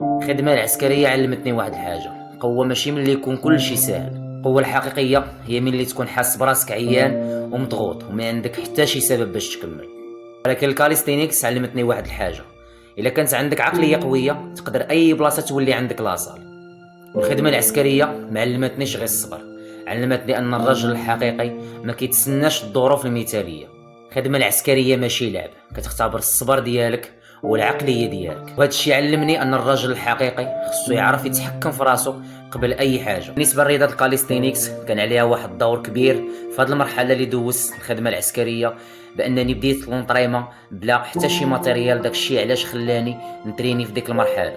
الخدمة العسكرية علمتني واحد الحاجة، القوة ماشي ملي يكون كلشي ساهل. القوة الحقيقية هي ملي تكون حاس براسك عيان ومضغوط وما عندك حتى شي سبب باش تكمل. ولكن الكاليستينيكس علمتني واحد الحاجة، الا كانت عندك عقلية قوية تقدر اي بلاصة تولي عندك لاصال. والخدمة العسكرية معلمتنيش غير الصبر، علمتني ان الرجل الحقيقي ما كيتسناش الظروف المثالية. الخدمة العسكرية ماشي لعب، كتختبر الصبر ديالك والعقلية ديالك، وهذا الشيء علمني ان الرجل الحقيقي خصو يعرف يتحكم في راسو قبل اي حاجة. بالنسبة لرياضة الكاليستينيكس كان عليها واحد الدور كبير في هذه المرحلة اللي دوزت الخدمة العسكرية، بانني بديت لونطريمون بلا حتى شي ماتيريال. داك الشيء علاش خلاني نتريني في ديك المرحله.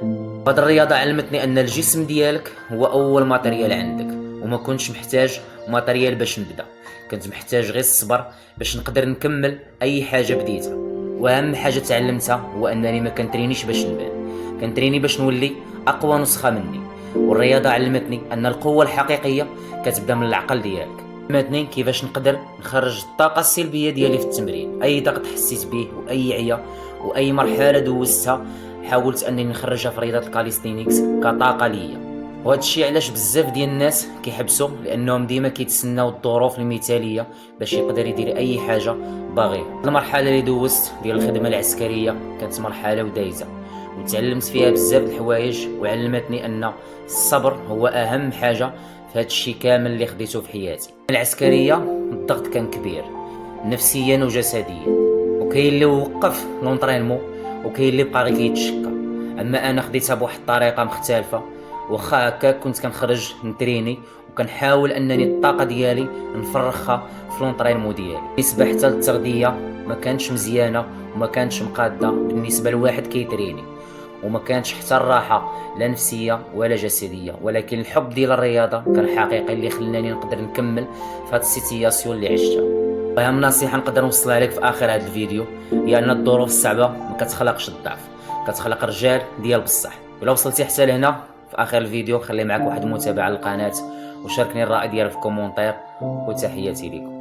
هاد الرياضه علمتني ان الجسم ديالك هو اول ماتيريال عندك، وما كنتش محتاج ماتيريال باش نبدا، كنت محتاج غير الصبر باش نقدر نكمل اي حاجه بديتها. واهم حاجه تعلمتها هو انني ما كنترينيش باش نبان، كنتريني باش نولي اقوى نسخه مني. والرياضه علمتني ان القوه الحقيقيه كتبدا من العقل ديالك. علمتني كيفاش نقدر نخرج الطاقه السلبيه ديالي في التمرين. اي ضغط حسيت به واي عيا واي مرحله دوزتها حاولت انني نخرجها في رياضه الكاليستينيكس كطاقه ليا. وهذا الشيء علاش بزاف ديال الناس كيحبسوا، لانهم ديما كيتسناو الظروف المثاليه باش يقدر يدير اي حاجه باغيها. المرحله اللي دوزت ديال الخدمه العسكريه كانت مرحله ودايزه، وتعلمت فيها بزاف د الحوايج، وعلمتني ان الصبر هو اهم حاجه في هذا الشيء كامل اللي خديته في حياتي. العسكريه الضغط كان كبير نفسيا وجسديا، وكاين اللي وقف لونطرينمون وكاين اللي بقى غير كيتشكى. اما انا خديتها بواحد الطريقه مختلفه، واخا هكا كنت كنخرج نتريني وكنحاول انني الطاقه ديالي نفرخها في لونطرينمون ديالي. بالنسبه حتى للتغذيه ما كانتش مزيانه وما كانتش مقاده بالنسبه لواحد كيتريني، وما كانتش حتى الراحه لا نفسيه ولا جسديه. ولكن الحب ديال الرياضه كان حقيقي اللي خلاني نقدر نكمل في هاد السيتياسيون اللي عشتها. اهم نصيحه نقدر نوصلها لك في اخر هذا الفيديو هي ان الظروف الصعبه ما كتخلقش الضعف، كتخلق رجال ديال بصح. ولو وصلتي حتى لهنا في اخر الفيديو خلي معك واحد المتابعه للقناه وشاركني الراي ديالك في كومونتير، وتحياتي لكم.